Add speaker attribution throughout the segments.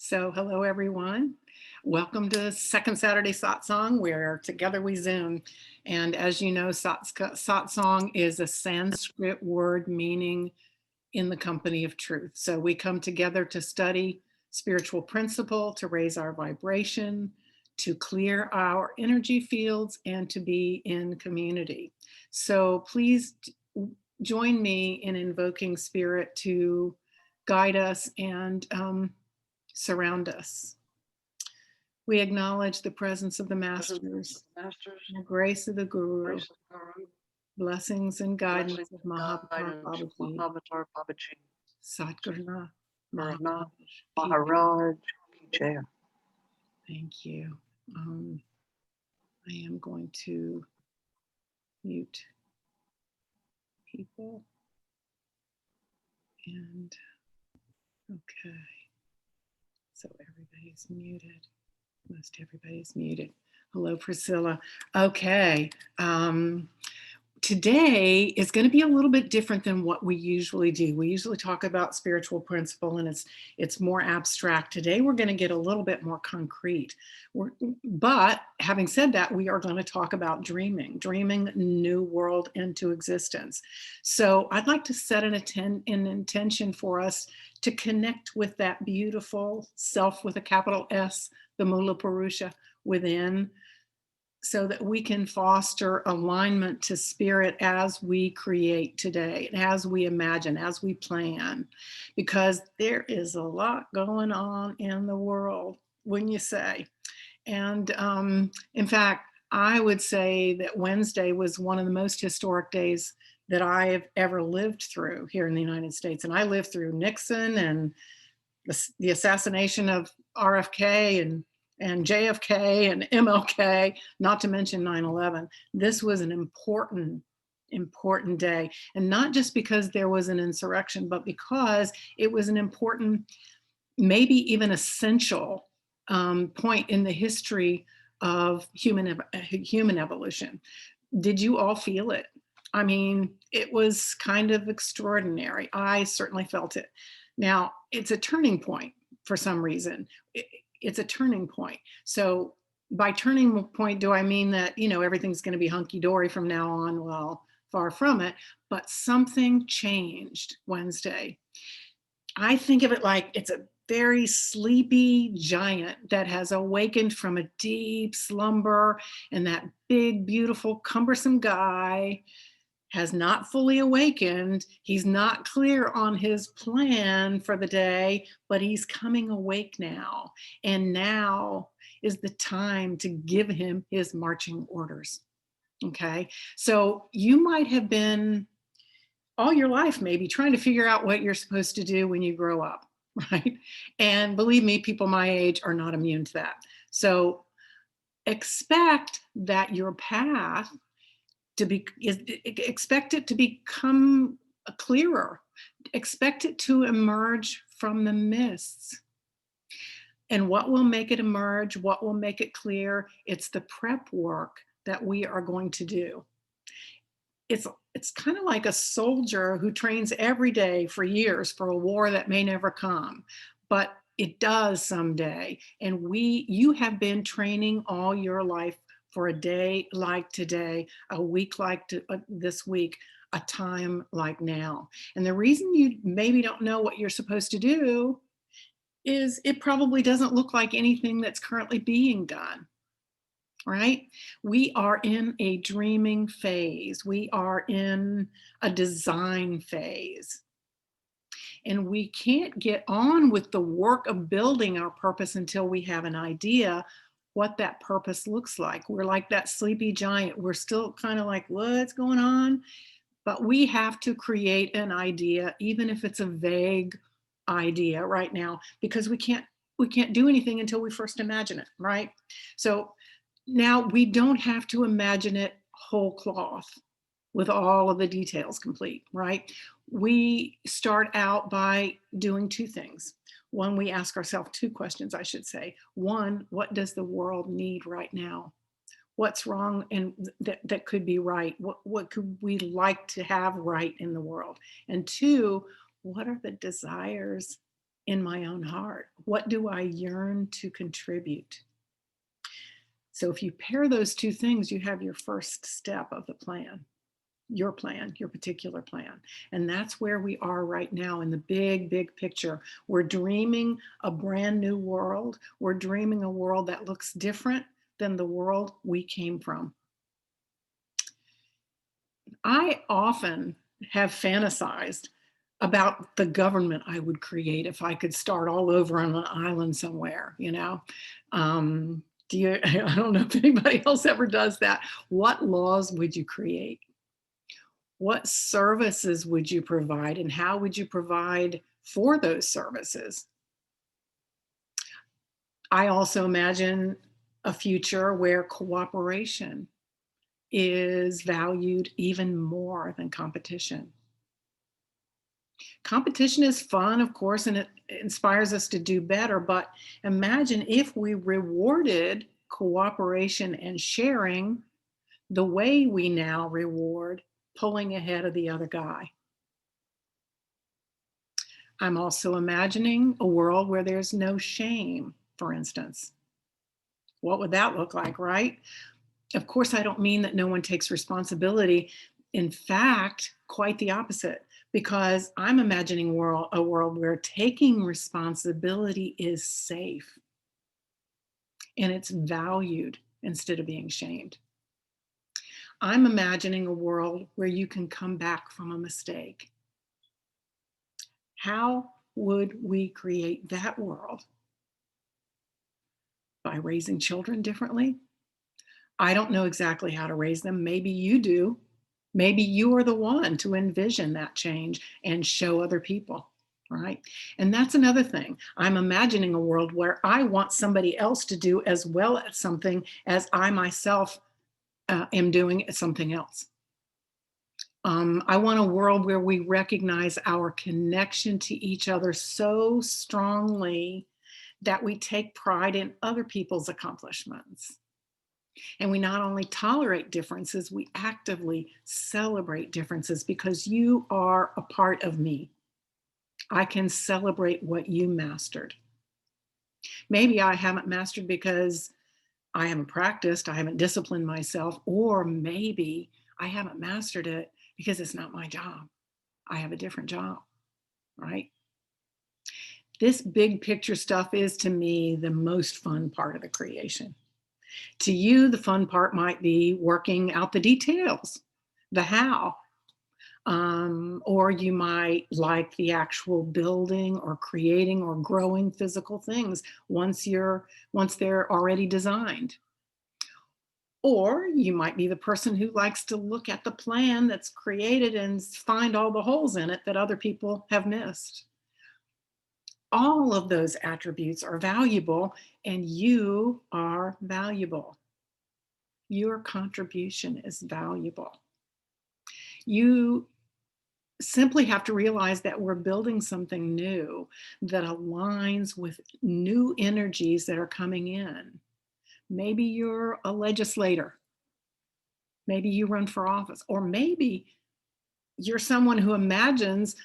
Speaker 1: So hello, everyone. Welcome to Second Saturday Satsang, where together we Zoom. And as you know, Satsang is a Sanskrit word meaning in the company of truth. So we come together to study spiritual principle, to raise our vibration, to clear our energy fields, and to be in community. So please join me in invoking spirit to guide us and surround us. We acknowledge the presence of the masters, the grace of the guru, blessings and guidance of Mahavatar Babaji, Satguruna Maharaj.
Speaker 2: Maharaj Ki Jai.
Speaker 1: Thank you. I am going to mute people. And okay. So everybody's muted. Most everybody's muted. Hello, Priscilla. Okay. Today is going to be a little bit different than what we usually do. We usually talk about spiritual principle and it's more abstract. Today we're going to get a little bit more concrete. But having said that, we are going to talk about dreaming new world into existence. So I'd like to set an intention for us to connect with that beautiful self with a capital S, the Mula Purusha within, so that we can foster alignment to spirit as we create today, as we imagine, as we plan, because there is a lot going on in the world, wouldn't you say? And in fact, I would say that Wednesday was one of the most historic days that I have ever lived through here in the United States. And I lived through Nixon and the assassination of RFK and JFK and MLK, not to mention 9/11. This was an important day. And not just because there was an insurrection, but because it was an important, maybe even essential point in the history of human evolution. Did you all feel it? I mean, it was kind of extraordinary. I certainly felt it. Now, it's a turning point for some reason. It's a turning point. So by turning point, do I mean that, everything's going to be hunky-dory from now on? Well, far from it, but something changed Wednesday. I think of it like it's a very sleepy giant that has awakened from a deep slumber, and that big, beautiful, cumbersome guy has not fully awakened. He's not clear on his plan for the day, but he's coming awake now. And now is the time to give him his marching orders. Okay. So you might have been all your life maybe trying to figure out what you're supposed to do when you grow up, right? And believe me, people my age are not immune to that. So expect that your path expect it to become clearer. Expect it to emerge from the mists. And what will make it emerge? What will make it clear? It's the prep work that we are going to do. It's kind of like a soldier who trains every day for years for a war that may never come, but it does someday. And you have been training all your life for a day like today, a week like this week, a time like now. And the reason you maybe don't know what you're supposed to do is it probably doesn't look like anything that's currently being done, right? We are in a dreaming phase. We are in a design phase. And we can't get on with the work of building our purpose until we have an idea what that purpose looks like. We're like that sleepy giant. We're still kind of like, what's going on? But we have to create an idea, even if it's a vague idea right now, because we can't do anything until we first imagine it, right? So now we don't have to imagine it whole cloth with all of the details complete, right? We start out by doing two things. One, we ask ourselves two questions, I should say. One, what does the world need right now? What's wrong and that could be right? What could we like to have right in the world? And two, what are the desires in my own heart? What do I yearn to contribute? So if you pair those two things, you have your first step of the plan, your particular plan. And that's where we are right now in the big, big picture. We're dreaming a brand new world. We're dreaming a world that looks different than the world we came from. I often have fantasized about the government I would create if I could start all over on an island somewhere, you know. Do you, I don't know if anybody else ever does that. What laws would you create? What services would you provide and how would you provide for those services? I also imagine a future where cooperation is valued even more than competition. Competition is fun, of course, and it inspires us to do better. But imagine if we rewarded cooperation and sharing the way we now reward pulling ahead of the other guy. I'm also imagining a world where there's no shame, for instance. What would that look like, right? Of course, I don't mean that no one takes responsibility. In fact, quite the opposite, because I'm imagining a world where taking responsibility is safe and it's valued instead of being shamed. I'm imagining a world where you can come back from a mistake. How would we create that world? By raising children differently? I don't know exactly how to raise them. Maybe you do. Maybe you are the one to envision that change and show other people, right? And that's another thing. I'm imagining a world where I want somebody else to do as well at something as I myself am doing at something else. I want a world where we recognize our connection to each other so strongly that we take pride in other people's accomplishments. And we not only tolerate differences, we actively celebrate differences because you are a part of me. I can celebrate what you mastered. Maybe I haven't mastered because I haven't practiced, I haven't disciplined myself, or maybe I haven't mastered it because it's not my job. I have a different job, right? This big picture stuff is to me the most fun part of the creation. To you, the fun part might be working out the details, the how, or you might like the actual building or creating or growing physical things once they're already designed. Or you might be the person who likes to look at the plan that's created and find all the holes in it that other people have missed. All of those attributes are valuable, and you are valuable. Your contribution is valuable. You simply have to realize that we're building something new that aligns with new energies that are coming in. Maybe you're a legislator. Maybe you run for office, or maybe you're someone who imagines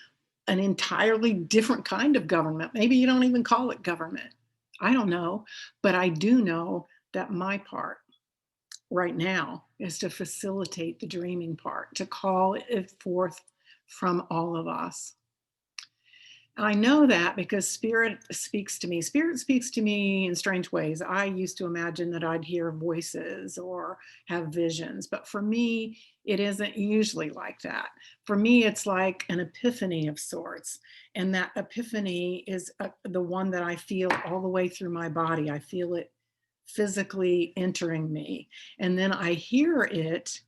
Speaker 1: an entirely different kind of government. Maybe you don't even call it government. I don't know, but I do know that my part right now is to facilitate the dreaming part, to call it forth from all of us. I know that because spirit speaks to me. Spirit speaks to me in strange ways. I used to imagine that I'd hear voices or have visions, but for me, it isn't usually like that. For me, it's like an epiphany of sorts. And that epiphany is the one that I feel all the way through my body. I feel it physically entering me. And then I hear it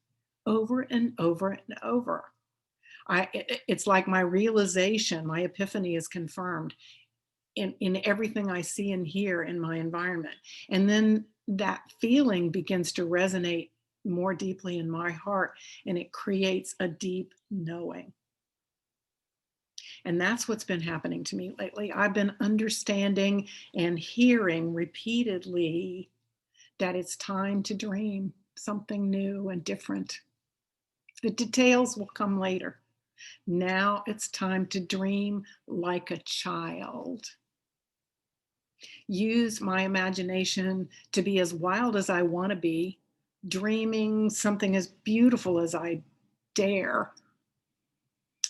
Speaker 1: over and over and over. It's like my realization, my epiphany is confirmed in everything I see and hear in my environment. And then that feeling begins to resonate more deeply in my heart, and it creates a deep knowing. And that's what's been happening to me lately. I've been understanding and hearing repeatedly that it's time to dream something new and different. The details will come later. Now it's time to dream like a child. use my imagination to be as wild as I want to be, dreaming something as beautiful as I dare.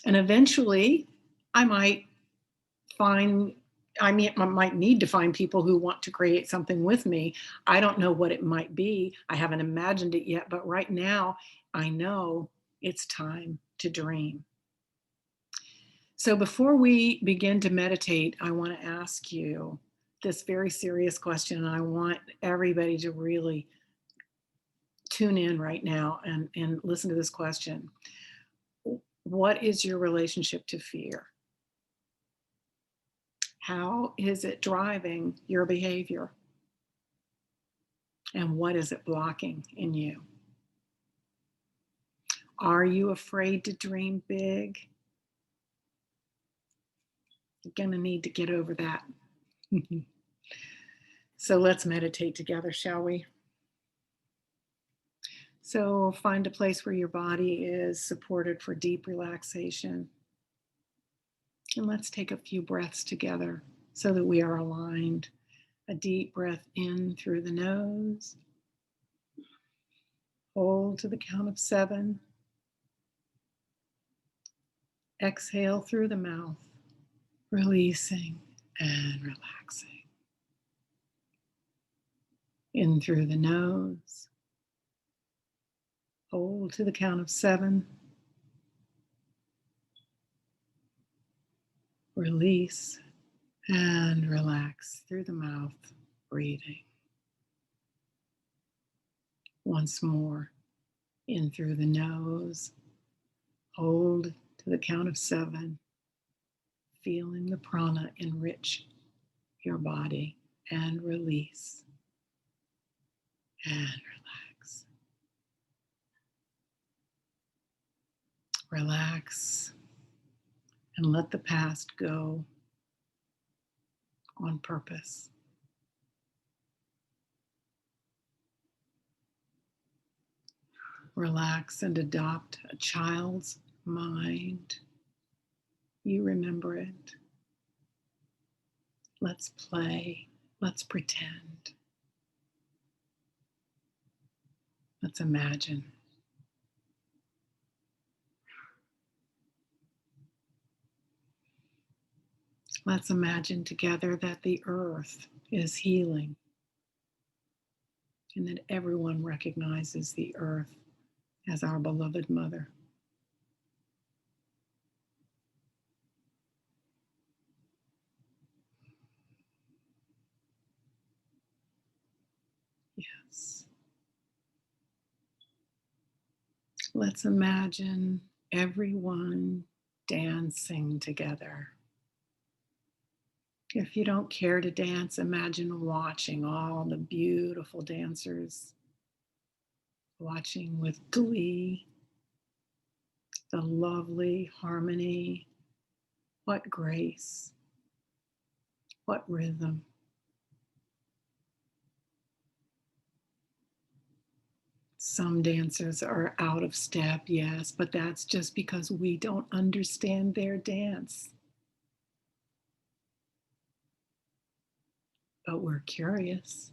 Speaker 1: And eventually, I might find, I might need to find people who want to create something with me. I don't know what it might be. I haven't imagined it yet, but right now, I know it's time to dream. So before we begin to meditate, I want to ask you this very serious question. And I want everybody to really tune in right now and listen to this question. What is your relationship to fear? How is it driving your behavior? And what is it blocking in you? Are you afraid to dream big? You're going to need to get over that. So let's meditate together, shall we? So find a place where your body is supported for deep relaxation. And let's take a few breaths together so that we are aligned. A deep breath in through the nose. Hold to the count of 7. Exhale through the mouth, releasing and relaxing. In through the nose. Hold to the count of 7. Release and relax through the mouth, breathing. Once more, in through the nose. Hold to the count of 7. Feeling the prana enrich your body, and release and relax. Relax and let the past go on purpose. Relax and adopt a child's mind. You remember it. Let's play. Let's pretend. Let's imagine. Let's imagine together that the earth is healing and that everyone recognizes the earth as our beloved mother. Yes. Let's imagine everyone dancing together. If you don't care to dance, imagine watching all the beautiful dancers, watching with glee, the lovely harmony. What grace, what rhythm. Some dancers are out of step, yes, but that's just because we don't understand their dance. But we're curious.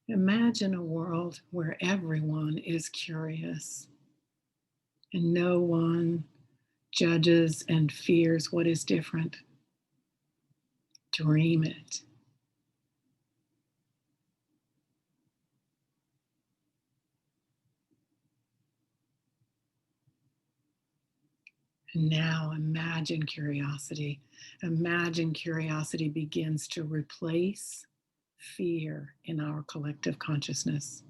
Speaker 1: Imagine a world where everyone is curious and no one judges and fears what is different. Dream it. And now imagine curiosity. Imagine curiosity begins to replace fear in our collective consciousness.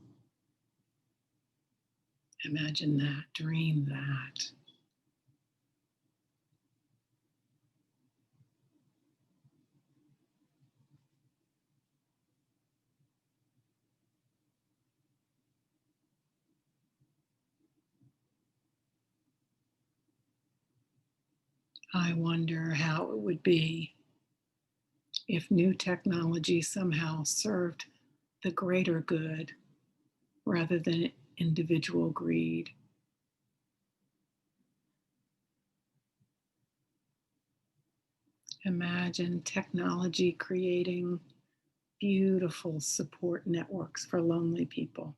Speaker 1: Imagine that, dream that. I wonder how it would be if new technology somehow served the greater good rather than individual greed. Imagine technology creating beautiful support networks for lonely people.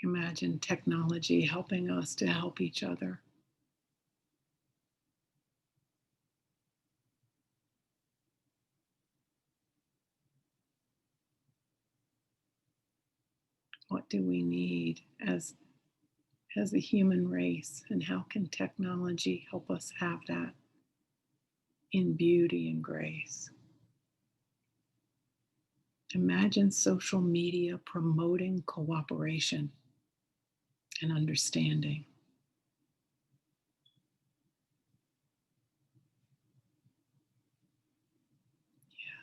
Speaker 1: Imagine technology helping us to help each other. What do we need as the human race, and how can technology help us have that in beauty and grace? Imagine social media promoting cooperation and understanding.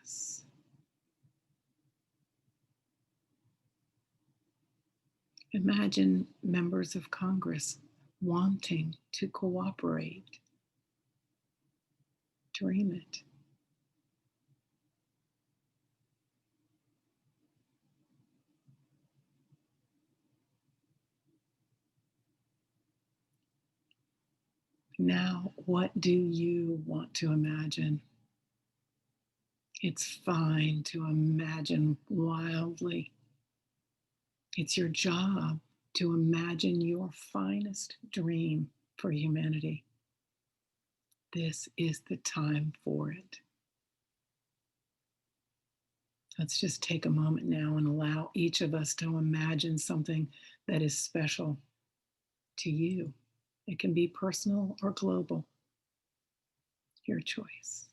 Speaker 1: Yes. Imagine members of Congress wanting to cooperate. Dream it. Now, what do you want to imagine? It's fine to imagine wildly. It's your job to imagine your finest dream for humanity. This is the time for it. Let's just take a moment now and allow each of us to imagine something that is special to you. It can be personal or global, your choice.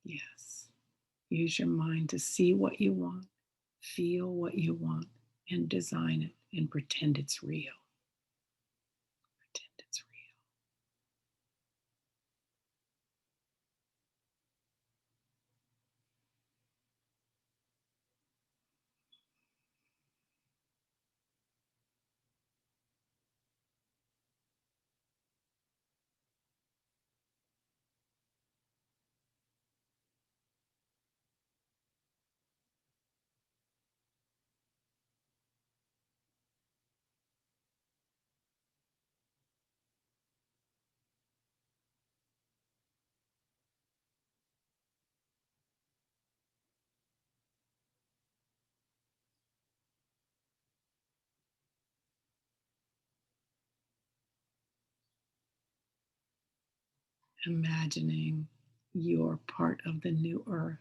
Speaker 1: Yes. Use your mind to see what you want, feel what you want, and design it and pretend it's real. Pretend it's real. Imagining you're part of the new earth.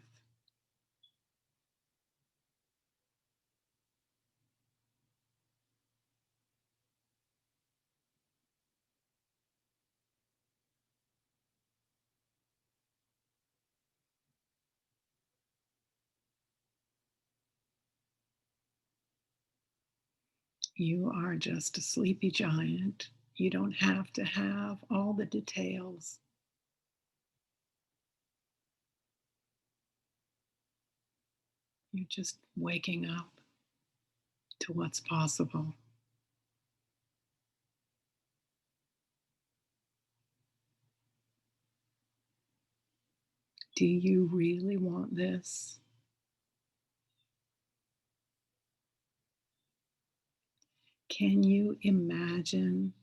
Speaker 1: You are just a sleepy giant. You don't have to have all the details. You're just waking up to what's possible. Do you really want this? Can you imagine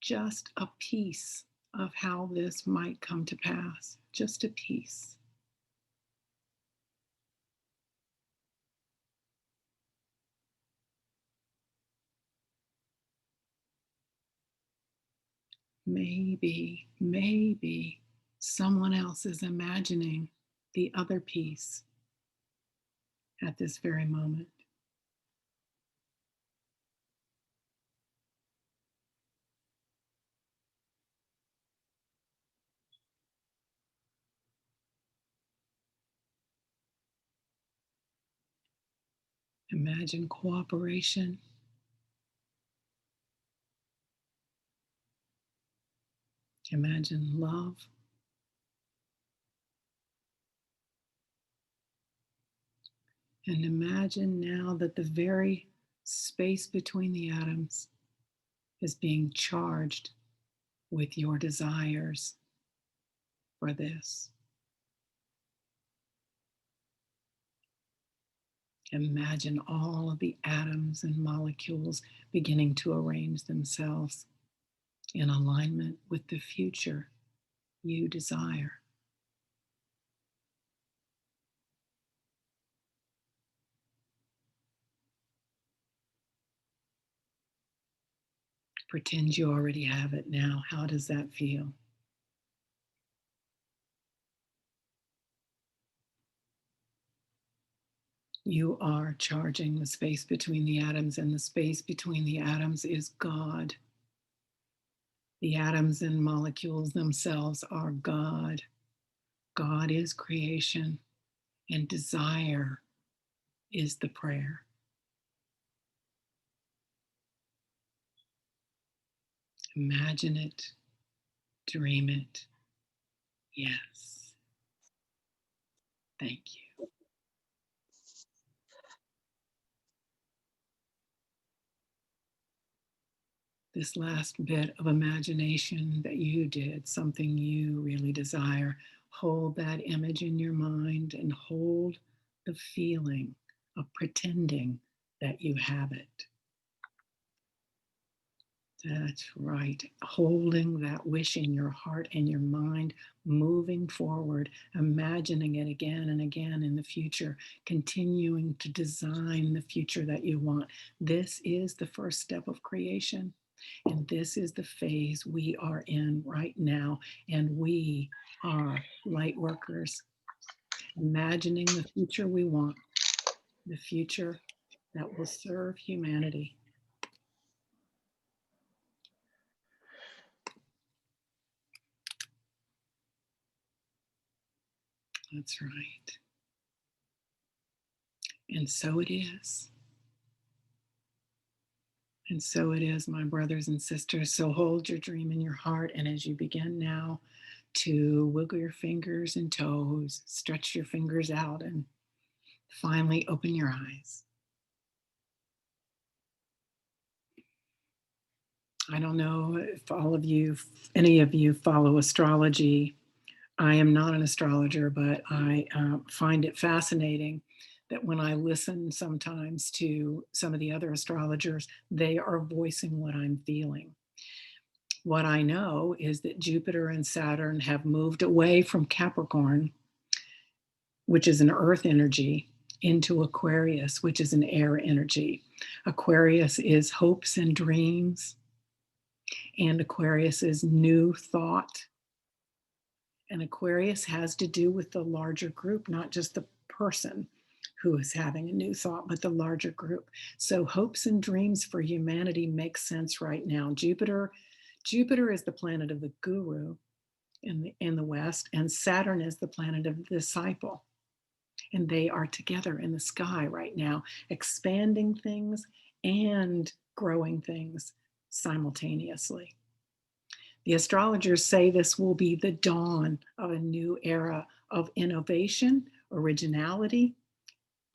Speaker 1: just a piece of how this might come to pass? Just a piece. Maybe someone else is imagining the other piece at this very moment. Imagine cooperation. Imagine love. And imagine now that the very space between the atoms is being charged with your desires for this. Imagine all of the atoms and molecules beginning to arrange themselves in alignment with the future you desire. Pretend you already have it now. How does that feel? You are charging the space between the atoms, and the space between the atoms is God. The atoms and molecules themselves are God. God is creation, and desire is the prayer. Imagine it, dream it. Yes. Thank you. This last bit of imagination that you did, something you really desire, hold that image in your mind and hold the feeling of pretending that you have it. That's right. Holding that wish in your heart and your mind, moving forward, imagining it again and again in the future, continuing to design the future that you want. This is the first step of creation. And this is the phase we are in right now. And we are light workers, imagining the future we want, the future that will serve humanity. That's right. And so it is. And so it is, my brothers and sisters. So hold your dream in your heart. And as you begin now to wiggle your fingers and toes, stretch your fingers out, and finally open your eyes. I don't know if any of you follow astrology. I am not an astrologer, but I find it fascinating that when I listen sometimes to some of the other astrologers, they are voicing what I'm feeling. What I know is that Jupiter and Saturn have moved away from Capricorn, which is an earth energy, into Aquarius, which is an air energy. Aquarius is hopes and dreams, and Aquarius is new thought. And Aquarius has to do with the larger group, not just the person who is having a new thought, but the larger group. So hopes and dreams for humanity make sense right now. Jupiter is the planet of the guru in the West, and Saturn is the planet of the disciple. And they are together in the sky right now, expanding things and growing things simultaneously. The astrologers say this will be the dawn of a new era of innovation, originality,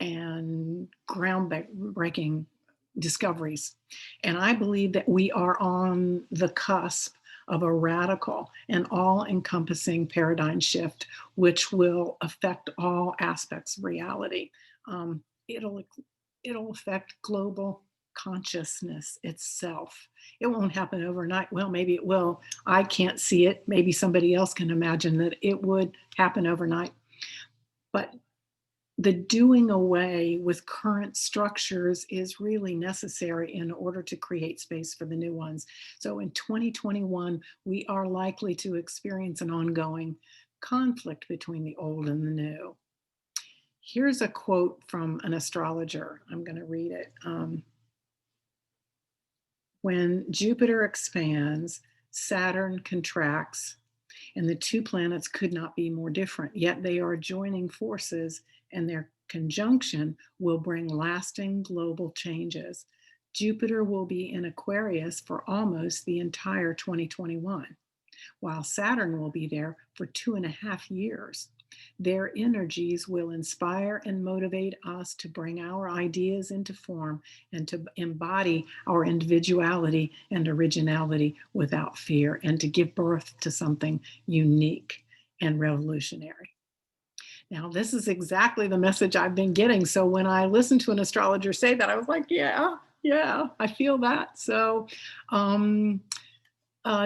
Speaker 1: and groundbreaking discoveries. And I believe that we are on the cusp of a radical and all-encompassing paradigm shift, which will affect all aspects of reality. It'll affect global consciousness itself. It won't happen overnight. Well, maybe it will. I can't see it. Maybe somebody else can imagine that it would happen overnight. But the doing away with current structures is really necessary in order to create space for the new ones. So in 2021, we are likely to experience an ongoing conflict between the old and the new. Here's a quote from an astrologer. I'm going to read it. When Jupiter expands, Saturn contracts, and the two planets could not be more different, yet they are joining forces, and their conjunction will bring lasting global changes. Jupiter will be in Aquarius for almost the entire 2021, while Saturn will be there for 2.5 years. Their energies will inspire and motivate us to bring our ideas into form and to embody our individuality and originality without fear, and to give birth to something unique and revolutionary. Now, this is exactly the message I've been getting. So when I listened to an astrologer say that, I was like, yeah, yeah, I feel that. So um,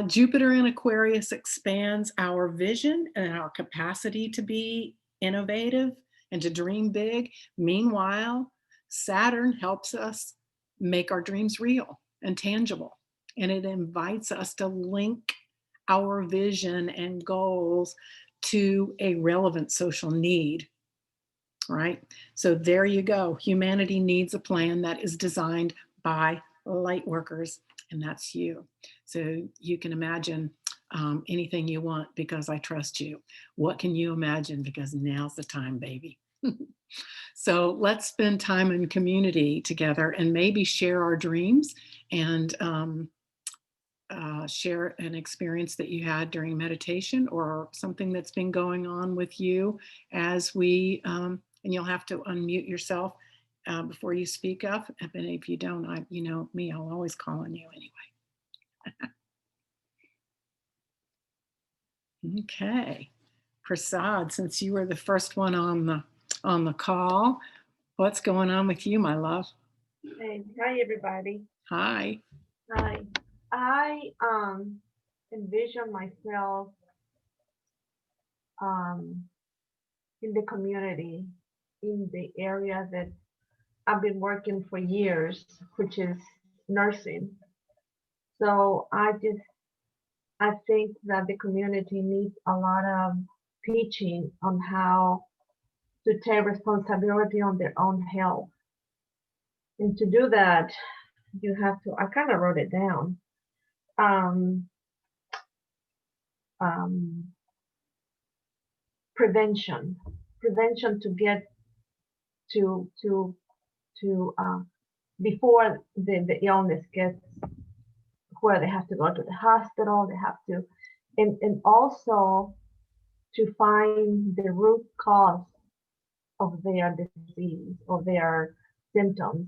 Speaker 1: Jupiter in Aquarius expands our vision and our capacity to be innovative and to dream big. Meanwhile, Saturn helps us make our dreams real and tangible. And it invites us to link our vision and goals to a relevant social need, right? So there you go. Humanity needs a plan that is designed by light workers, and that's you. So you can imagine anything you want because I trust you. What can you imagine? Because now's the time, baby. So let's spend time in community together and maybe share our dreams and share an experience that you had during meditation or something that's been going on with you as we, and you'll have to unmute yourself before you speak up. And if you don't, you know me, I'll always call on you anyway. Okay. Prasad, since you were the first one on the call, what's going on with you, my love?
Speaker 3: Hey, hi everybody.
Speaker 1: Hi.
Speaker 3: Hi. I envision myself um in the community, in the area that I've been working for years, which is nursing. So I think that the community needs a lot of teaching on how to take responsibility on their own health. And to do that, you have to, I kind of wrote it down. Um, um, prevention to get to before the illness gets where they have to go to the hospital, they have to, and also to find the root cause of their disease or their symptoms.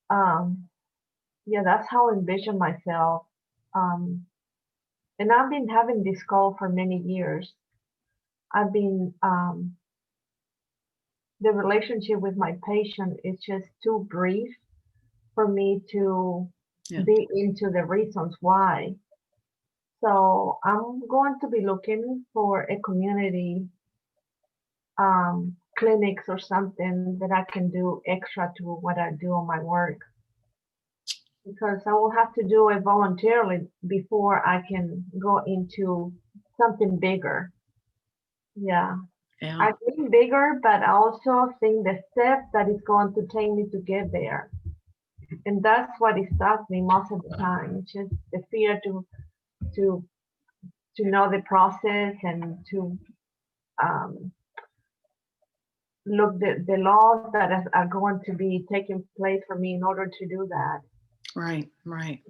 Speaker 3: um yeah, that's how I envision myself. um and I've been having this goal for many years. I've been The relationship with my patient is just too brief for me to
Speaker 1: Yeah.
Speaker 3: dig into the reasons why. So I'm going to be looking for a community clinics or something that I can do extra to what I do on my work, because I will have to do it voluntarily before I can go into something bigger. Yeah.
Speaker 1: Yeah.
Speaker 3: I think bigger, but I also think the steps that it's going to take me to get there. And that's what it stops me most of the time. It's just the fear to to know the process and to um, look the laws that are going to be taking place for me in order to do that.
Speaker 1: Right. Right.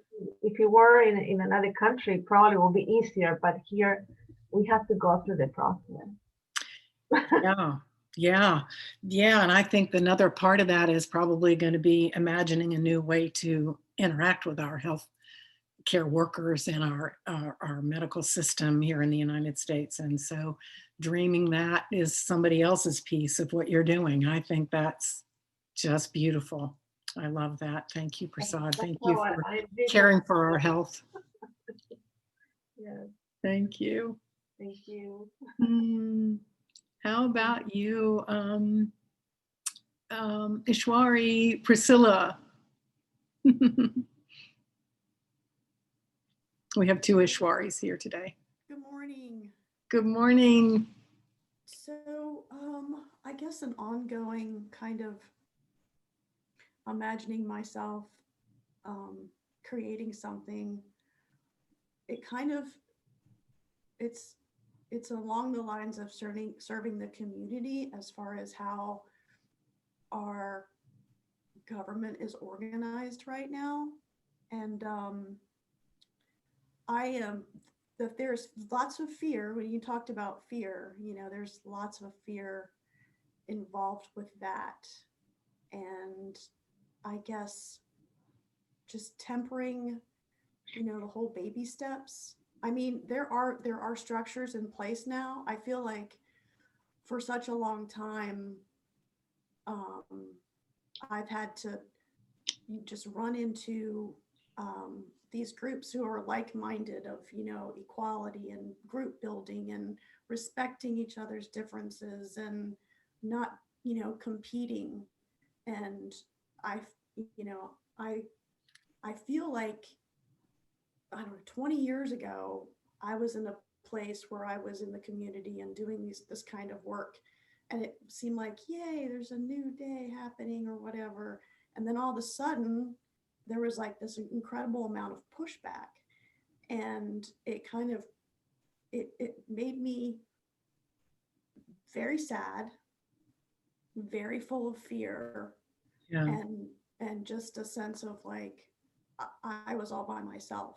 Speaker 3: If you were in another country, it probably will be easier, but here we have to go through the process.
Speaker 1: Yeah. Yeah. Yeah. And I think another part of that is probably going to be imagining a new way to interact with our health care workers and our medical system here in the United States. And so dreaming that is somebody else's piece of what you're doing. I think that's just beautiful. I love that. Thank you, Prasad. Thank you
Speaker 3: So
Speaker 1: for
Speaker 3: I envision.
Speaker 1: caring for our health.
Speaker 3: Yes,
Speaker 1: Thank you.
Speaker 3: thank you.
Speaker 1: How about you, Ishwari, Priscilla? We have two Ishwaris here today.
Speaker 4: Good morning.
Speaker 1: Good morning.
Speaker 4: So, I guess an ongoing kind of imagining myself creating something. It kind of it's it's along the lines of serving the community as far as how our government is organized right now, and I am that there's lots of fear when you talked about fear. There's lots of fear involved with that. And I guess just tempering, the whole baby steps. I mean, there are structures in place now. I feel like for such a long time, I've had to just run into these groups who are like-minded of, equality and group building and respecting each other's differences and not, competing. And I, you know, I feel like, I don't know, 20 years ago, I was in a place where I was in the community and doing this kind of work. And it seemed like, yay, there's a new day happening or whatever. And then all of a sudden, there was like this incredible amount of pushback. And it kind of, it made me very sad, very full of fear,
Speaker 1: Yeah.
Speaker 4: and just a sense of like, I was all by myself.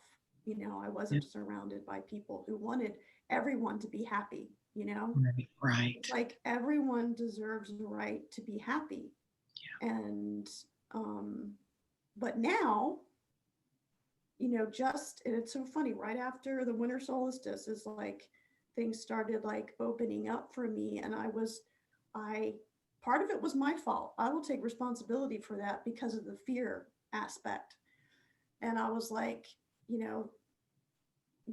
Speaker 4: I wasn't surrounded by people who wanted everyone to be happy,
Speaker 1: Right.
Speaker 4: It's like everyone deserves the right to be happy.
Speaker 1: Yeah.
Speaker 4: And but now, and it's so funny, right after the winter solstice is like things started like opening up for me, and I part of it was my fault. I will take responsibility for that because of the fear aspect. And I was like,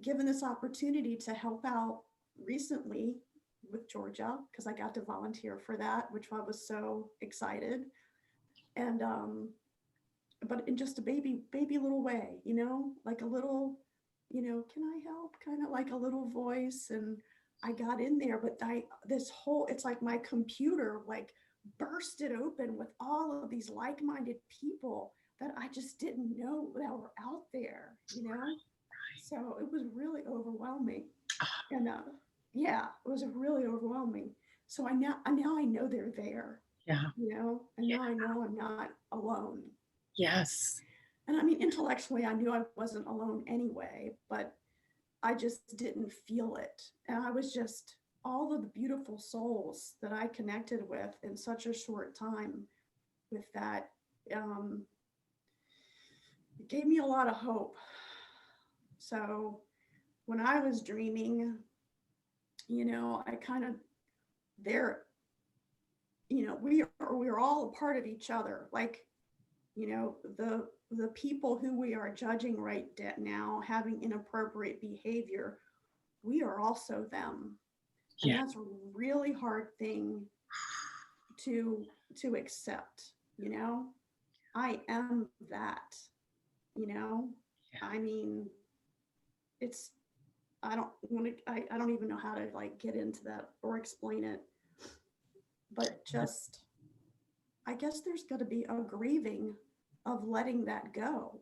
Speaker 4: given this opportunity to help out recently with Georgia, because I got to volunteer for that, which I was so excited. And but in just a baby little way, like a little, can I help? Kind of like a little voice. And I got in there, but it's like my computer like bursted open with all of these like-minded people that I just didn't know that were out there, So it was really overwhelming. And yeah, it was really overwhelming. So now I know they're there,
Speaker 1: Yeah.
Speaker 4: and now I know I'm not alone.
Speaker 1: Yes.
Speaker 4: And I mean, intellectually, I knew I wasn't alone anyway, but I just didn't feel it. And I was just, all of the beautiful souls that I connected with in such a short time with that, it gave me a lot of hope. So when I was dreaming, I kind of, there, we're all a part of each other. Like, the people who we are judging right now having inappropriate behavior, we are also them. And
Speaker 1: Yeah.
Speaker 4: that's a really hard thing to accept. I am that. I mean, it's, I don't want to, I don't even know how to like get into that or explain it, but just, I guess there's got to be a grieving of letting that go.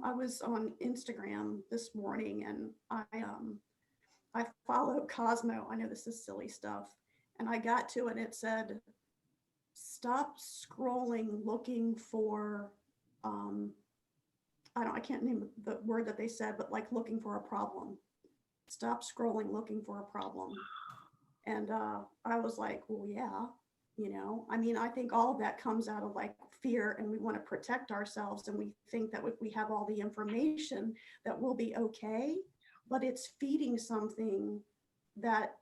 Speaker 4: I was on Instagram this morning, and I follow Cosmo. I know this is silly stuff. And I got to it and it said, stop scrolling looking for, I can't name the word that they said, but like looking for a problem. Stop scrolling looking for a problem. And I was like, well, yeah, I mean, I think all of that comes out of like fear, and we want to protect ourselves. And we think that if we have all the information that we'll be okay, but it's feeding something that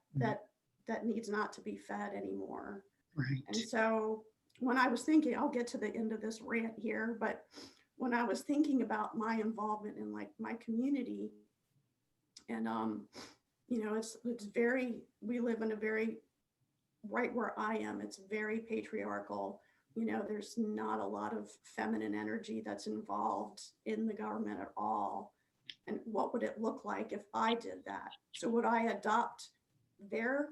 Speaker 4: needs not to be fed anymore.
Speaker 1: Right.
Speaker 4: And so when I was thinking, I'll get to the end of this rant here, but when I was thinking about my involvement in like my community, and it's very, we live in a very, right where I am, it's very patriarchal. There's not a lot of feminine energy that's involved in the government at all. And what would it look like if I did that? So would I adopt their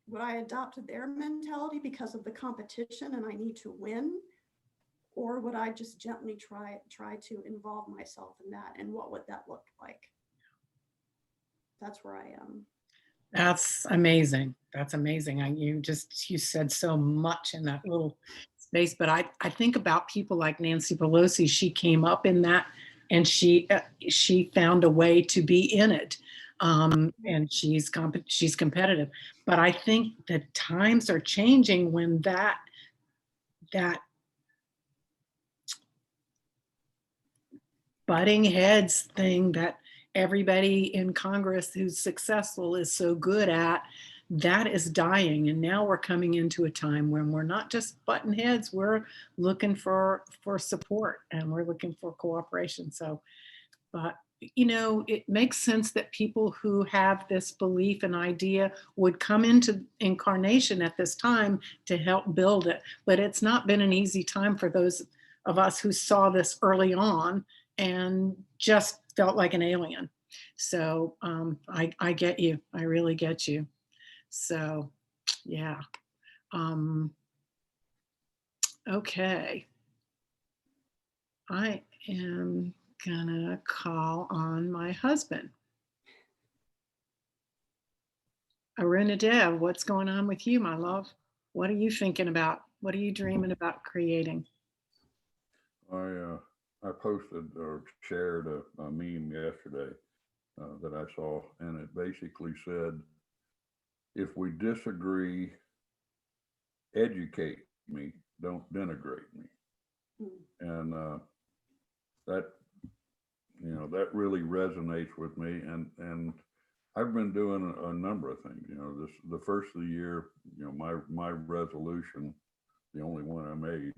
Speaker 4: mentality because of the competition and I need to win? Or would I just gently try to involve myself in that? And what would that look like? That's where I am.
Speaker 1: That's amazing. That's amazing. You said so much in that little space, but I think about people like Nancy Pelosi. She came up in that, and she found a way to be in it. And she's competitive. But I think the times are changing when that butting heads thing that everybody in Congress who's successful is so good at, that is dying. And now we're coming into a time when we're not just button heads, we're looking for support and we're looking for cooperation. So, but it makes sense that people who have this belief and idea would come into incarnation at this time to help build it. But it's not been an easy time for those of us who saw this early on and just felt like an alien. So I get you. I really get you. So yeah. Um, okay. I am gonna call on my husband. Aruna Dev, what's going on with you, my love? What are you thinking about? What are you dreaming about creating?
Speaker 5: I posted or shared a meme yesterday that I saw, and it basically said, "If we disagree, educate me, don't denigrate me." And that that really resonates with me. And I've been doing a number of things. The first of the year, my resolution, the only one I made,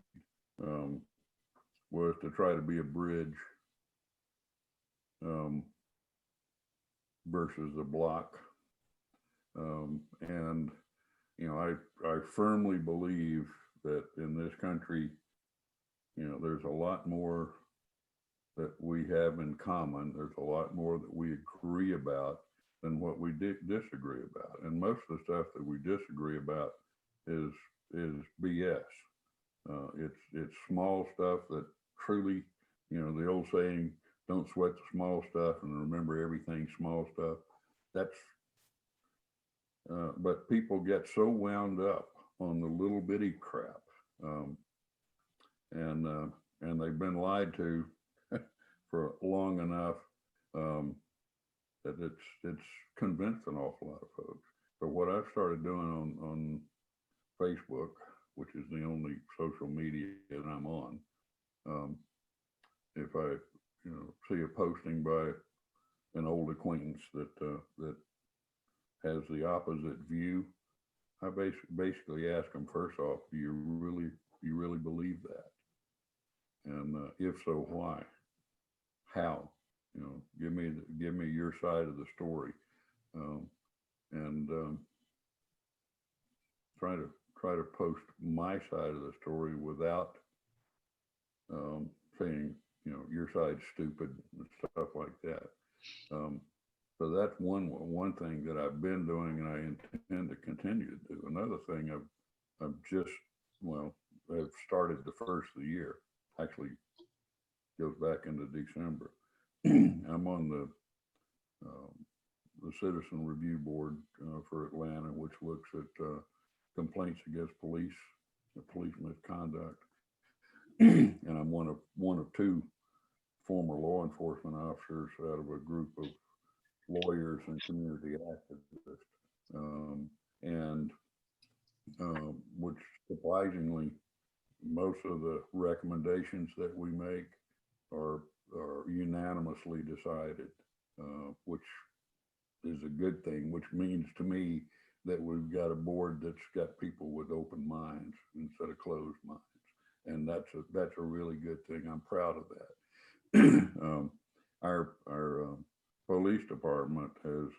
Speaker 5: was to try to be a bridge versus a block. And I firmly believe that in this country, there's a lot more that we have in common. There's a lot more that we agree about than what we disagree about. And most of the stuff that we disagree about is BS. It's small stuff that truly, the old saying, "Don't sweat the small stuff and remember everything small stuff." That's but people get so wound up on the little bitty crap, and they've been lied to for long enough that it's convinced an awful lot of folks. So what I've started doing on Facebook, which is the only social media that I'm on, if I see a posting by an old acquaintance that has the opposite view, I basically ask them first off, do you really believe that? And if so, why? How? Give me your side of the story, and try to post my side of the story without saying your side's stupid and stuff like that. So that's one thing that I've been doing, and I intend to continue to do. Another thing I've started the first of the year. Actually, goes back into December. I'm on the Citizen Review Board for Atlanta, which looks at complaints against police misconduct. And I'm one of two former law enforcement officers out of a group of lawyers and community activists, and which surprisingly, most of the recommendations that we make are unanimously decided, which is a good thing, which means to me that we've got a board that's got people with open minds instead of closed minds. And that's a really good thing. I'm proud of that. Our police department has,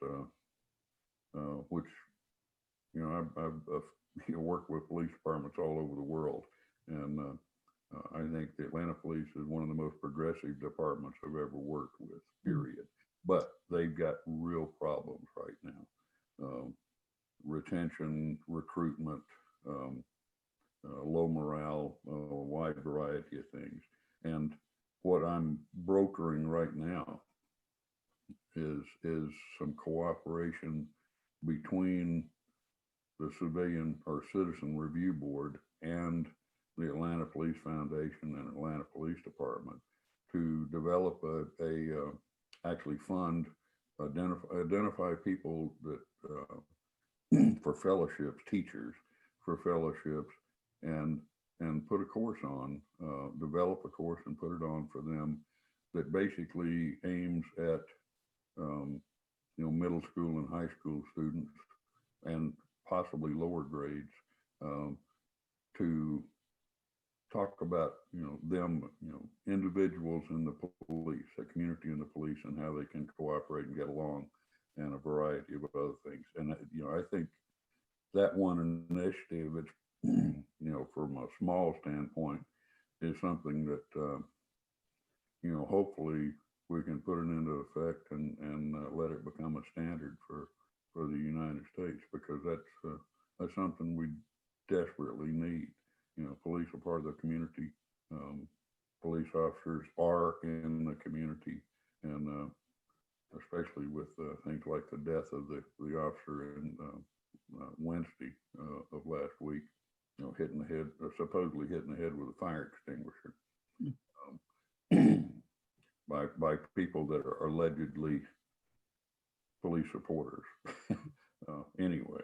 Speaker 5: which I've worked with police departments all over the world, and I think the Atlanta Police is one of the most progressive departments I've ever worked with. Period. But they've got real problems right now: retention, recruitment, low morale, a wide variety of things. And what I'm brokering right now is some cooperation between the Civilian or Citizen Review Board and the Atlanta Police Foundation and Atlanta Police Department to develop actually fund, identify people that for fellowships, teachers for fellowships, and put a course on, develop a course and put it on for them that basically aims at middle school and high school students, and possibly lower grades, to talk about, them, individuals in the police, the community in the police, and how they can cooperate and get along, and a variety of other things. And, I think that one initiative, it's, from a small standpoint, is something that, hopefully we can put it into effect and let it become a standard for the United States, because that's something we desperately need. Police are part of the community. Police officers are in the community, and especially with things like the death of the officer in Wednesday of last week, hitting the head, supposedly hitting the head with a fire extinguisher. By people that are allegedly police supporters. Anyway,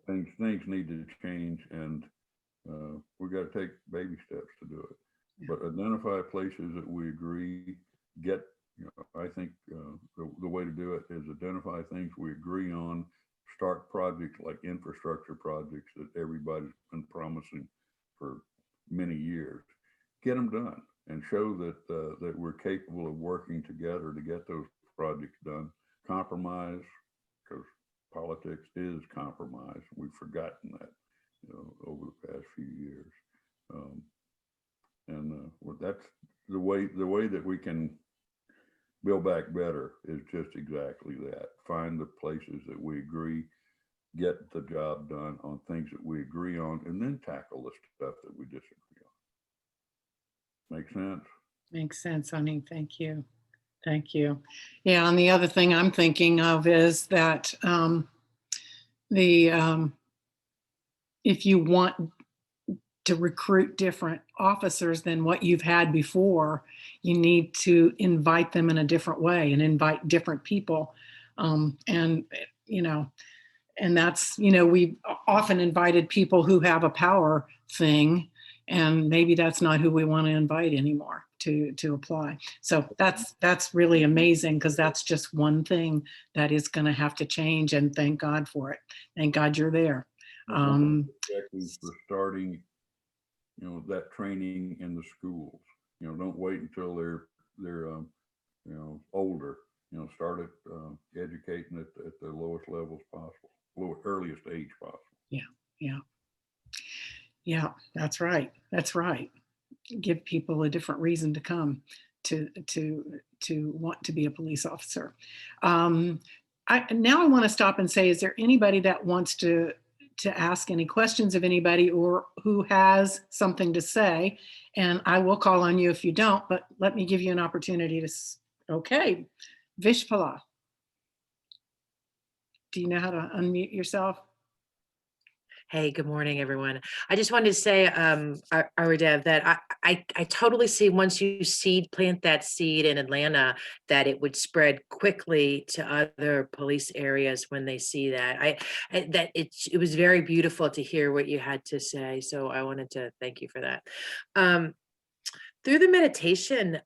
Speaker 5: things need to change, and we got to take baby steps to do it.
Speaker 1: Yeah.
Speaker 5: But identify places that we agree, get, I think the way to do it is identify things we agree on, start projects like infrastructure projects that everybody's been promising for many years, get them done, and show that we're capable of working together to get those projects done. Compromise, because politics is compromise. We've forgotten that, over the past few years. That's the way that we can build back better, is just exactly that. Find the places that we agree, get the job done on things that we agree on, and then tackle the stuff that we disagree on. Make sense?
Speaker 1: Makes sense, honey. Thank you. Thank you. Yeah, and the other thing I'm thinking of is that if you want to recruit different officers than what you've had before, you need to invite them in a different way and invite different people. And that's, we've often invited people who have a power thing, and maybe that's not who we want to invite anymore to apply. So that's really amazing, because that's just one thing that is going to have to change, and thank God for it. Thank God you're there.
Speaker 5: Exactly, for starting, that training in the schools. Don't wait until they're older. Start at educating at the lowest levels possible, earliest age possible.
Speaker 1: Yeah, that's right. That's right. Give people a different reason to come to want to be a police officer. Now I want to stop and say, is there anybody that wants to ask any questions of anybody, or who has something to say? And I will call on you if you don't, but let me give you an opportunity to. Okay, Vishpala. Do you know how to unmute yourself?
Speaker 6: Hey, good morning, everyone. I just wanted to say, Dev, that I totally see, once you plant that seed in Atlanta, that it would spread quickly to other police areas when they see that. It was very beautiful to hear what you had to say. So I wanted to thank you for that. Through the meditation,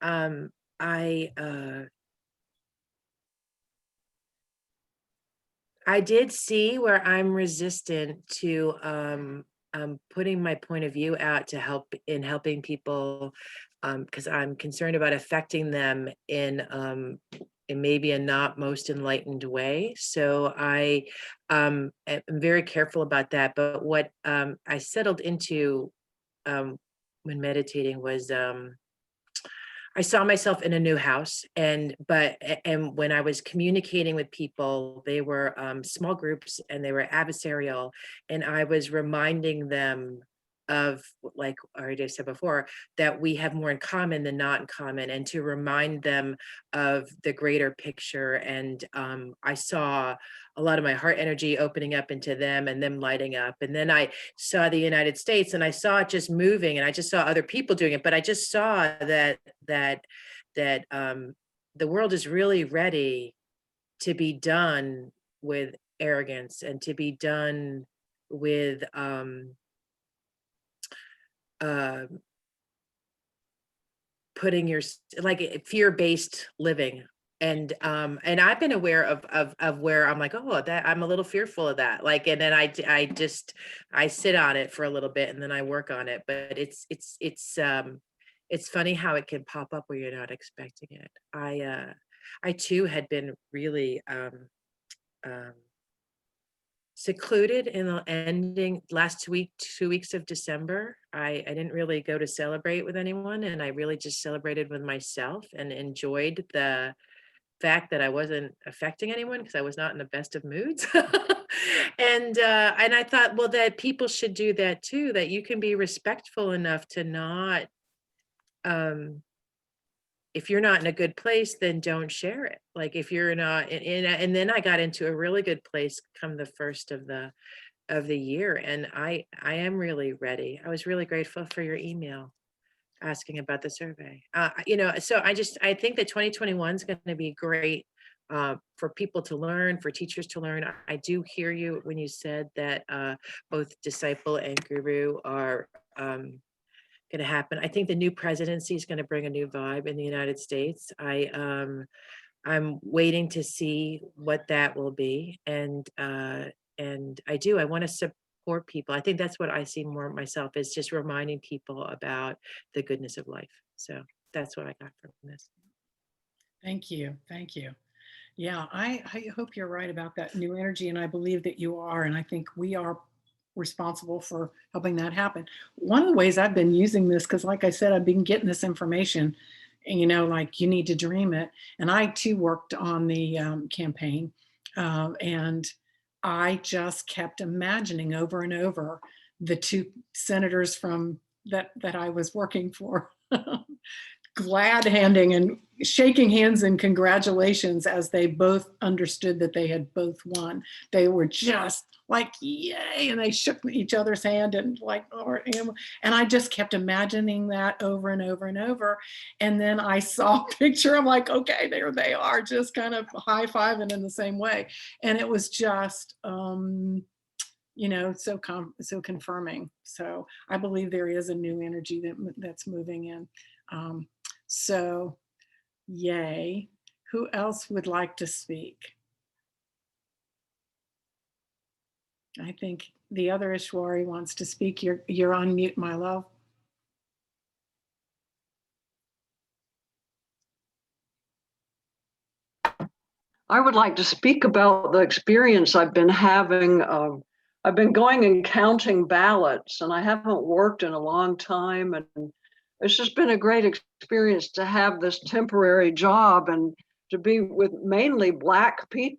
Speaker 6: I did see where I'm resistant to putting my point of view out to helping people, because I'm concerned about affecting them in maybe a not most enlightened way. So I am very careful about that. But what I settled into when meditating was, I saw myself in a new house, and when I was communicating with people, they were small groups and they were adversarial, and I was reminding them of, like I already said before, that we have more in common than not in common, and to remind them of the greater picture. And I saw a lot of my heart energy opening up into them and them lighting up. And then I saw the United States, and I saw it just moving, and I just saw other people doing it. But I just saw that the world is really ready to be done with arrogance, and to be done with putting your, like, fear-based living. and I've been aware of where I'm like, oh, that I'm a little fearful of that. Like, and then I sit on it for a little bit and then I work on it. But it's funny how it can pop up where you're not expecting it. I too had been really um secluded in the ending last week, 2 weeks of December. I didn't really go to celebrate with anyone, and I really just celebrated with myself and enjoyed the fact that I wasn't affecting anyone because I was not in the best of moods. And I thought, well, that people should do that too, that you can be respectful enough to not, um, if you're not in a good place, then don't share it. Like if you're not, and then I got into a really good place come the first of the year, and I am really ready. I was really grateful for your email asking about the survey. So I think that 2021 is going to be great for people to learn, for teachers to learn. I do hear you when you said that both disciple and guru are going to happen. I think the new presidency is going to bring a new vibe in the United States. I'm waiting to see what that will be, and I want to support people. I think that's what I see more myself, is just reminding people about the goodness of life. So that's what I got from this.
Speaker 1: Thank you. Thank you. Yeah, I hope you're right about that new energy, and I believe that you are, and I think we are responsible for helping that happen. One of the ways I've been using this, because like I said, I've been getting this information, and like you need to dream it. And I too worked on the campaign, and I just kept imagining over and over the two senators from that I was working for. Glad handing and shaking hands and congratulations as they both understood that they had both won. They were just like, yay, and they shook each other's hand and like, and I just kept imagining that over and over and over. And then I saw a picture, I'm like, okay, there they are, just kind of high-fiving in the same way. And it was just, so confirming. So I believe there is a new energy that's moving in. So yay. Who else would like to speak? I think the other Ishwari wants to speak. You're on mute, my love.
Speaker 2: I would like to speak about the experience I've been having. I've been going and counting ballots, and I haven't worked in a long time. And it's just been a great experience to have this temporary job and to be with mainly Black people.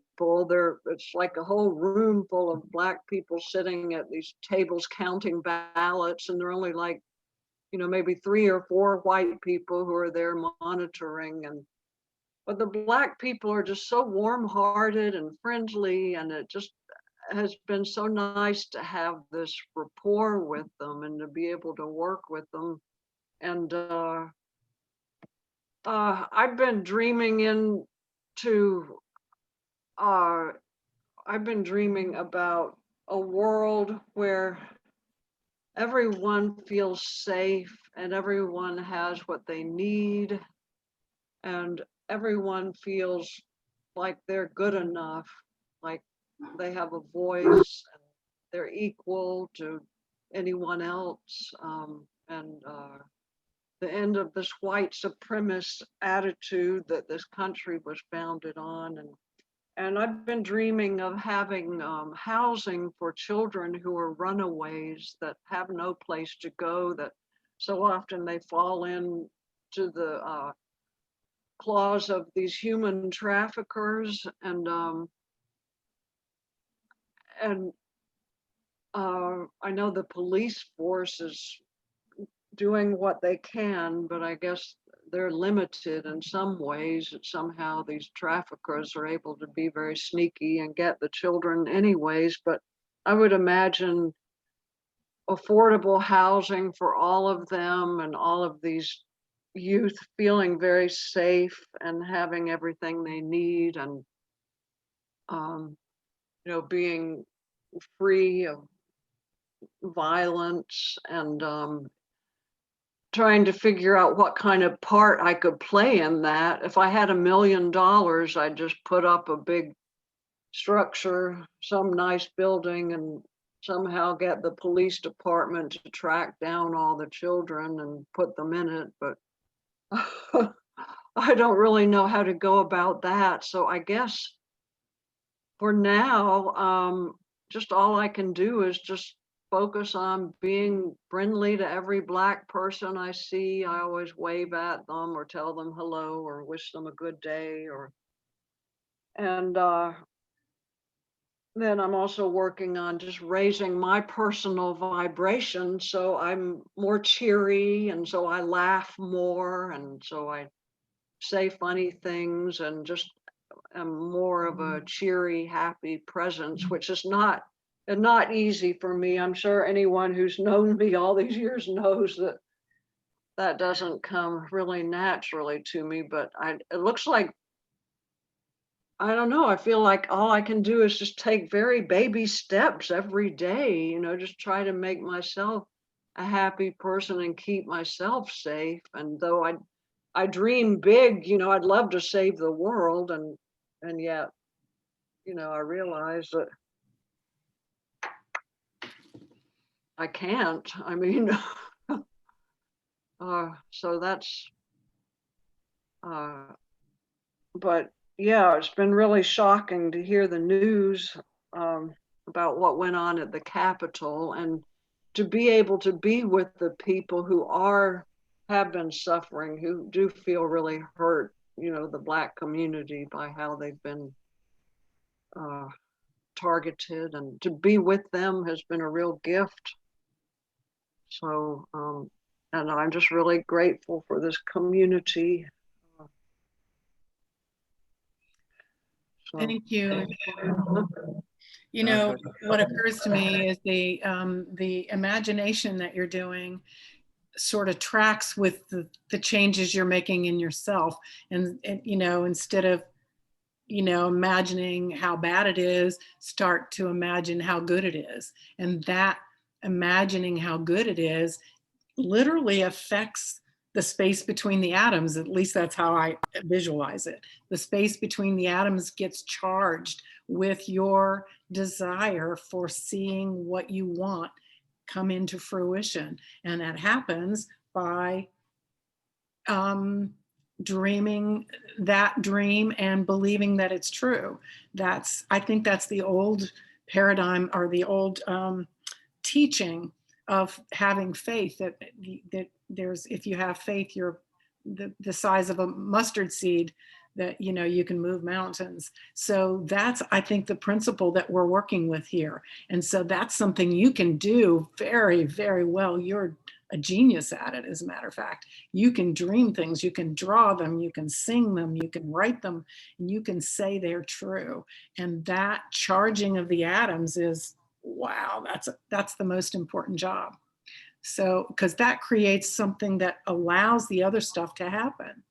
Speaker 2: It's like a whole room full of Black people sitting at these tables counting ballots, and there are only like, maybe 3 or 4 white people who are there monitoring. But the Black people are just so warm-hearted and friendly, and it just has been so nice to have this rapport with them and to be able to work with them. And I've been dreaming about a world where everyone feels safe and everyone has what they need and everyone feels like they're good enough, like they have a voice, and they're equal to anyone else. And the end of this white supremacist attitude that this country was founded on. And I've been dreaming of having housing for children who are runaways that have no place to go, that so often they fall into the claws of these human traffickers. And I know the police force is doing what they can, but I guess they're limited in some ways. Somehow these traffickers are able to be very sneaky and get the children anyways. But I would imagine affordable housing for all of them, and all of these youth feeling very safe and having everything they need, and being free of violence. And trying to figure out what kind of part I could play in that. If I had $1 million, I'd just put up a big structure, some nice building, and somehow get the police department to track down all the children and put them in it. But I don't really know how to go about that. So I guess for now, just all I can do is just focus on being friendly to every Black person I see. I always wave at them or tell them hello or wish them a good day, and then I'm also working on just raising my personal vibration, so I'm more cheery, and so I laugh more, and so I say funny things, and just am more of a cheery, happy presence, which is not easy for me. I'm sure anyone who's known me all these years knows that that doesn't come really naturally to me. But it looks like, I don't know, I feel like all I can do is just take very baby steps every day, just try to make myself a happy person and keep myself safe. And though I dream big, I'd love to save the world, and yet, I realize that I can't. I mean, so that's, but yeah, it's been really shocking to hear the news about what went on at the Capitol, and to be able to be with the people who have been suffering, who do feel really hurt, the Black community, by how they've been targeted, and to be with them has been a real gift. So, and I'm just really grateful for this community. So,
Speaker 1: Thank you. What occurs to me is the imagination that you're doing sort of tracks with the changes you're making in yourself. And instead of, imagining how bad it is, start to imagine how good it is. And that imagining how good it is literally affects the space between the atoms. At least that's how I visualize it. The space between the atoms gets charged with your desire for seeing what you want come into fruition. And that happens by dreaming that dream and believing that it's true. I think that's the old paradigm, or the old teaching of having faith, that there's, if you have faith, you're the size of a mustard seed, that you can move mountains. So that's, I think, the principle that we're working with here. And so that's something you can do very, very well. You're a genius at it, as a matter of fact. You can dream things, you can draw them, you can sing them, you can write them, and you can say they're true. And that charging of the atoms is, wow, that's the most important job. So, because that creates something that allows the other stuff to happen.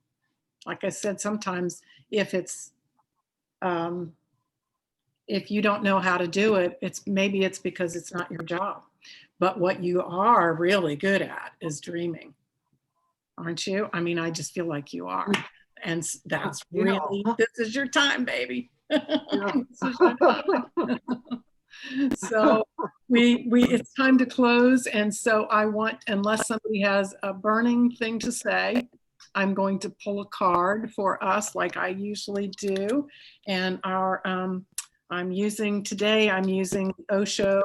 Speaker 1: Like I said, sometimes if you don't know how to do it, maybe it's because it's not your job. But what you are really good at is dreaming, aren't you? I mean, I just feel like you are. And that's really, this is your time, baby. So it's time to close. And so unless somebody has a burning thing to say, I'm going to pull a card for us like I usually do. And I'm using Osho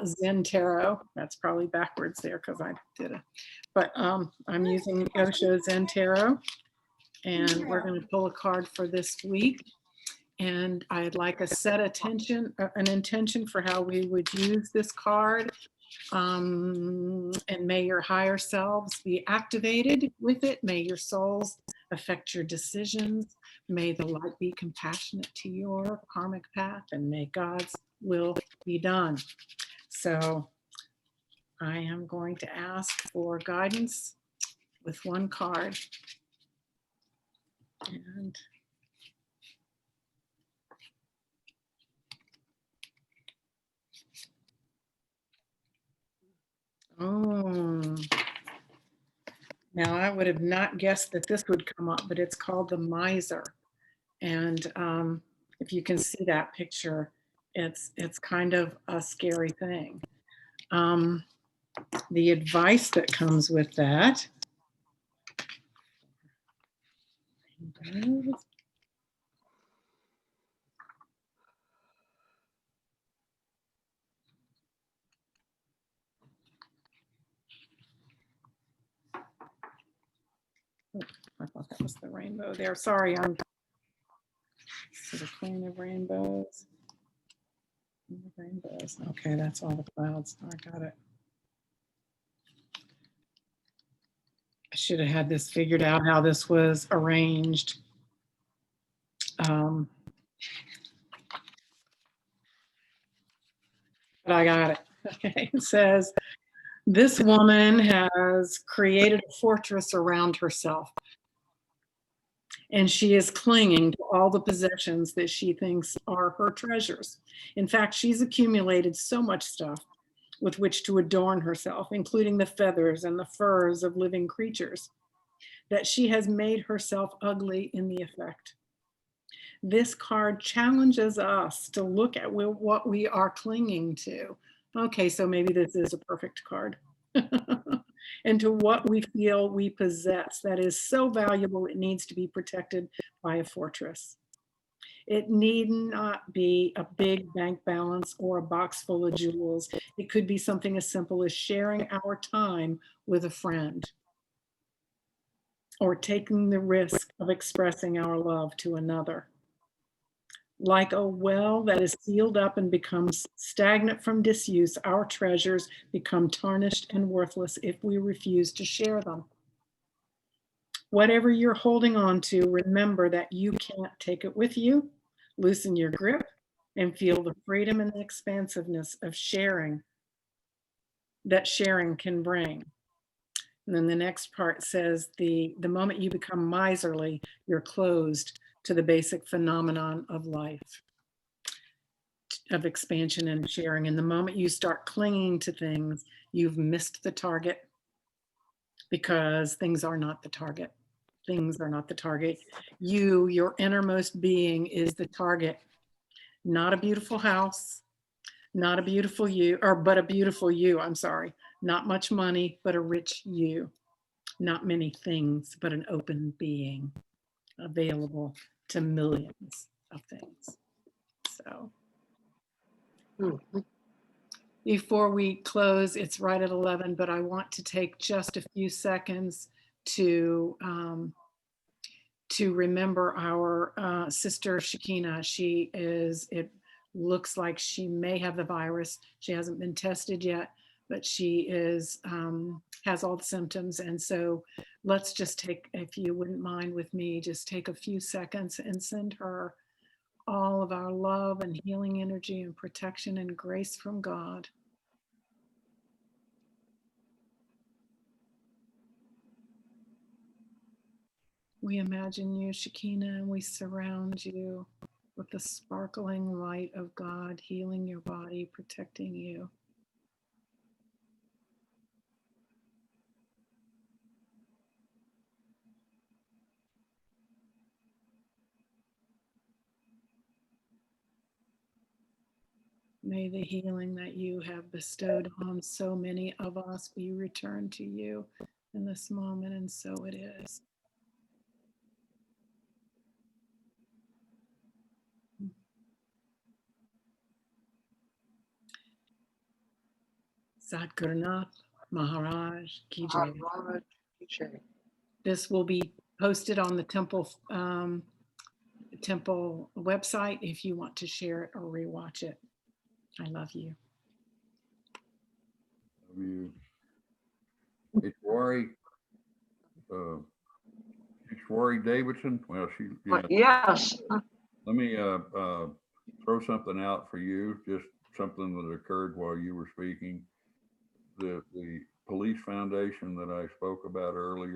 Speaker 1: Zen Tarot. That's probably backwards there because I did it. But I'm using Osho Zen Tarot. And we're going to pull a card for this week. And I'd like an intention for how we would use this card. And may your higher selves be activated with it. May your souls affect your decisions. May the light be compassionate to your karmic path, and may God's will be done. So I am going to ask for guidance with one card. And oh, Now, I would have not guessed that this would come up, but it's called the miser. And if you can see that picture, it's kind of a scary thing. The advice that comes with that. I thought that was the rainbow there. Sorry, I'm sort of queen of rainbows. Rainbows. Okay, that's all the clouds. I got it. I should have had this figured out how this was arranged. But I got it. Okay, it says, this woman has created a fortress around herself, and she is clinging to all the possessions that she thinks are her treasures. In fact, she's accumulated so much stuff with which to adorn herself, including the feathers and the furs of living creatures, that she has made herself ugly in the effect. This card challenges us to look at what we are clinging to. Okay, so maybe this is a perfect card. And to what we feel we possess that is so valuable it needs to be protected by a fortress. It need not be a big bank balance or a box full of jewels. It could be something as simple as sharing our time with a friend, or taking the risk of expressing our love to another. Like a well that is sealed up and becomes stagnant from disuse, our treasures become tarnished and worthless if we refuse to share them. Whatever you're holding on to, remember that you can't take it with you. Loosen your grip and feel the freedom and the expansiveness of sharing that sharing can bring. And then the next part says, the moment you become miserly, you're closed to the basic phenomenon of life, of expansion and sharing. And the moment you start clinging to things, you've missed the target, because things are not the target. Things are not the target. You, your innermost being, is the target. Not a beautiful house, not a beautiful you, but a beautiful you, I'm sorry. Not much money, but a rich you. Not many things, but an open being available to millions of things. So before we close, it's right at 11, but I want to take just a few seconds to remember our sister Shakina. She is, it looks like she may have the virus. She hasn't been tested yet, but she is has all the symptoms. And so let's just take, if you wouldn't mind with me, just take a few seconds and send her all of our love and healing energy and protection and grace from God. We imagine you, Shakina, and we surround you with the sparkling light of God, healing your body, protecting you. May the healing that you have bestowed on so many of us be returned to you in this moment, and so it is. Satgurnath Maharaj Ki Jai. This will be posted on the temple website if you want to share it or rewatch it. I love you.
Speaker 5: Love you. Ishwari Davidson. Well, she. Yeah.
Speaker 2: Yes.
Speaker 5: Let me throw something out for you. Just something that occurred while you were speaking. The police foundation that I spoke about earlier